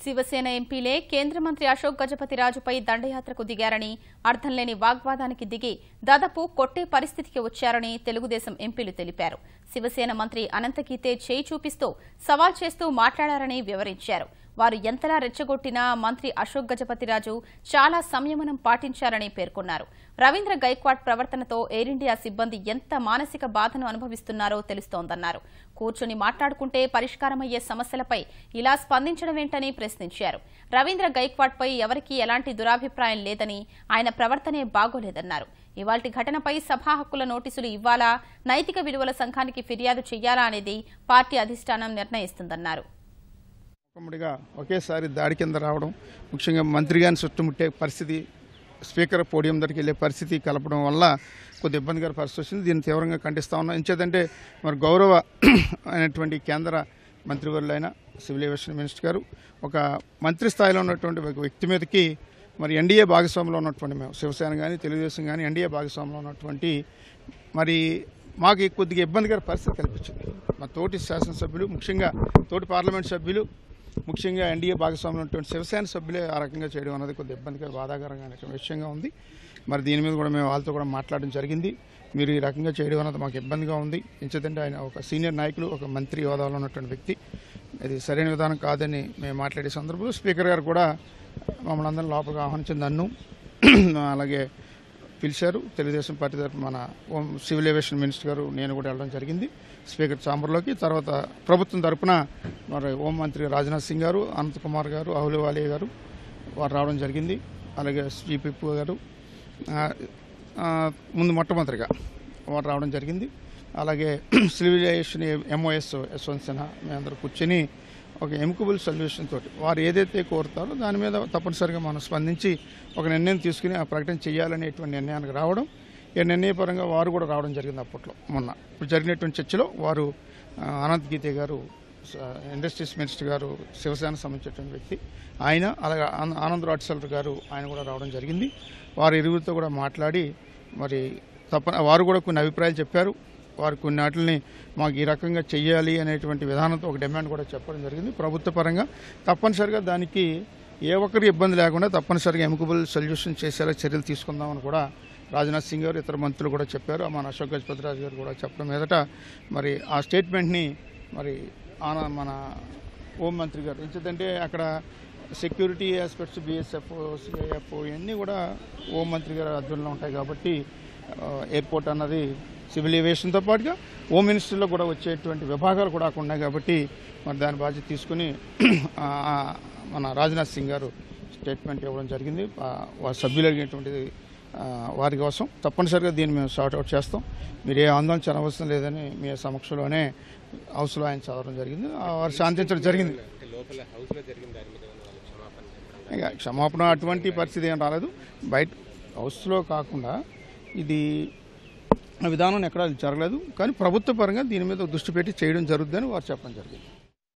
శివసేన ఎంపీలే కేంద్ర మంత్రి అశోక్ గజపతిరాజుపై దండయాత్రకు దిగారని, అర్థం లేని వాగ్వాదానికి దిగి దాదాపు కొట్టే పరిస్థితికి వచ్చారని తెలుగుదేశం ఎంపీలు తెలిపారు. శివసేన మంత్రి అనంతగీతే చేయి చూపిస్తూ సవాల్ చేస్తూ మాట్లాడారని వివరించారు. వారు ఎంతలా రెచ్చగొట్టినా మంత్రి అశోక్ గజపతిరాజు చాలా సంయమనం పాటించారని పేర్కొన్నారు. రవీంద్ర గైక్వాడ్ ప్రవర్తనతో ఎయిర్ ఇండియా సిబ్బంది ఎంత మానసిక బాధను అనుభవిస్తున్నారో తెలుస్తోందన్నారు. కూర్చొని మాట్లాడుకుంటే పరిష్కారమయ్యే సమస్యలపై ఇలా స్పందించడమేంటని ప్రశ్నించారు. రవీంద్ర గైక్వాడ్పై ఎవరికీ ఎలాంటి దురాభిప్రాయం లేదని, ఆయన ప్రవర్తనే బాగోలేదన్నారు. ఇవాల్టి ఘటనపై సభా హక్కుల నోటీసులు ఇవ్వాలా, నైతిక విలువల సంఘానికి ఫిర్యాదు చేయాలా అనేది పార్టీ అధిష్టానం నిర్ణయిస్తుందన్నారు. ఒకేసారి దాడి కింద రావడం, ముఖ్యంగా మంత్రి గారిని చుట్టుముట్టే పరిస్థితి, స్పీకర్ పోడియం దగ్గరికి వెళ్ళే పరిస్థితి కలపడం వల్ల కొద్ది ఇబ్బందికర పరిస్థితి వచ్చింది. దీన్ని తీవ్రంగా ఖండిస్తా ఉన్నాం. ఎంచేతంటే మరి గౌరవ అయినటువంటి కేంద్ర మంత్రివర్యులైన సివిల్ ఏవియేషన్ మినిస్టర్ గారు ఒక మంత్రి స్థాయిలో ఉన్నటువంటి ఒక వ్యక్తి మీదకి మరి ఎన్డీఏ భాగస్వామ్యంలో ఉన్నటువంటి మేము శివసేన కానీ తెలుగుదేశం కానీ ఎన్డీఏ భాగస్వామ్యంలో ఉన్నటువంటి మరి మాకు కొద్దిగా ఇబ్బందికర పరిస్థితి కల్పించింది. మా తోటి శాసనసభ్యులు, ముఖ్యంగా తోటి పార్లమెంట్ సభ్యులు, ముఖ్యంగా ఎన్డీఏ భాగస్వామ్యంలో ఉన్నటువంటి శివసేన సభ్యులే ఆ రకంగా చేయడం అనేది కొద్దిగా ఇబ్బందికర, బాధాకరంగా విషయంగా ఉంది. మరి దీని మీద కూడా మేము వాళ్ళతో కూడా మాట్లాడడం జరిగింది. మీరు ఈ రకంగా చేయడం అనేది మాకు ఇబ్బందిగా ఉంది. ఎందుకంటే ఆయన ఒక సీనియర్ నాయకులు, ఒక మంత్రి హోదాలో ఉన్నటువంటి వ్యక్తి, ఇది సరైన విధానం కాదని మేము మాట్లాడే సందర్భంలో స్పీకర్ గారు కూడా మమ్మల్ని అందరం లోపలికి ఆహ్వానించిన నన్ను అలాగే పిలిచారు. తెలుగుదేశం పార్టీ తరఫున మన సివిల్ ఏవియేషన్ మినిస్టర్ గారు నేను కూడా వెళ్ళడం జరిగింది స్పీకర్ ఛాంబర్లోకి. తర్వాత ప్రభుత్వం తరఫున మరి హోంమంత్రి రాజ్నాథ్ సింగ్ గారు, అనంత్ కుమార్ గారు, అహులువాలియా గారు వారు రావడం జరిగింది. అలాగే స్పీపీ గారు ముందు మొట్టమొదటిగా వారు రావడం జరిగింది. అలాగే civil aviation MOs Yashwant Sinha మేమందరూ కూర్చొని ఒక ఎమికబుల్ సొల్యూషన్ తోటి వారు ఏదైతే కోరుతారో దాని మీద తప్పనిసరిగా మనం స్పందించి ఒక నిర్ణయం తీసుకుని ఆ ప్రకటన చేయాలనేటువంటి నిర్ణయానికి రావడం, ఈ నిర్ణయపరంగా వారు కూడా రావడం జరిగింది. అప్పట్లో మొన్న ఇప్పుడు జరిగినటువంటి చర్చలో వారు అనంతగీతే గారు, ఇండస్ట్రీస్ మినిస్టర్ గారు, శివసేన సంబంధించినటువంటి వ్యక్తి ఆయన, అలాగే ఆనంద్ రాడ్సల్ గారు ఆయన కూడా రావడం జరిగింది. వారు ఇరువురితో కూడా మాట్లాడి మరి వారు కూడా కొన్ని అభిప్రాయాలు చెప్పారు. వారు కొన్ని వాటిని మాకు ఈ రకంగా చెయ్యాలి అనేటువంటి విధానంతో ఒక డిమాండ్ కూడా చెప్పడం జరిగింది. ప్రభుత్వ పరంగా తప్పనిసరిగా దానికి ఏ ఒక్కరికి ఇబ్బంది లేకుండా తప్పనిసరిగా ఎమికబుల్ సొల్యూషన్ చేసేలా చర్యలు తీసుకుందామని కూడా రాజ్నాథ్ సింగ్ గారు, ఇతర మంత్రులు కూడా చెప్పారు. మన అశోక్ గజపతిరాజు గారు కూడా చెప్పడం మీదట మరి ఆ స్టేట్మెంట్ని మరి మన హోం మంత్రి గారు, ఎందుకంటే అక్కడ సెక్యూరిటీ ఆస్పెక్ట్స్, బీఎస్ఎఫ్, సిఐఎఫ్ ఇవన్నీ కూడా హోం మంత్రి గారి అధ్వర్యంలో ఉంటాయి. కాబట్టి ఎయిర్పోర్ట్ అన్నది సివిల్ ఏవియేషన్తో పాటుగా హోమ్ మినిస్టర్లో కూడా వచ్చేటువంటి విభాగాలు కూడా ఉన్నాయి. కాబట్టి మరి దాని బాధ్యత తీసుకుని మన రాజ్నాథ్ సింగ్ గారు స్టేట్మెంట్ ఇవ్వడం జరిగింది. వారి సభ్యులు అడిగినటువంటిది వారి కోసం తప్పనిసరిగా దీన్ని మేము సార్ట్అవుట్ చేస్తాం, మీరు ఏ ఆందోళన చేయవలసిన లేదని మీ సమక్షంలోనే హౌస్లో ఆయన చదవడం జరిగింది. వారు శాంతించడం జరిగింది. ఇక క్షమాపణ అటువంటి పరిస్థితి ఏం రాలేదు. బయట హౌస్లో కాకుండా ఇది విధానం ఎక్కడా జరగలేదు. కానీ ప్రభుత్వ పరంగా దీని మీద దృష్టి పెట్టి చేయడం జరుగుతుందని వారు చెప్పడం జరిగింది.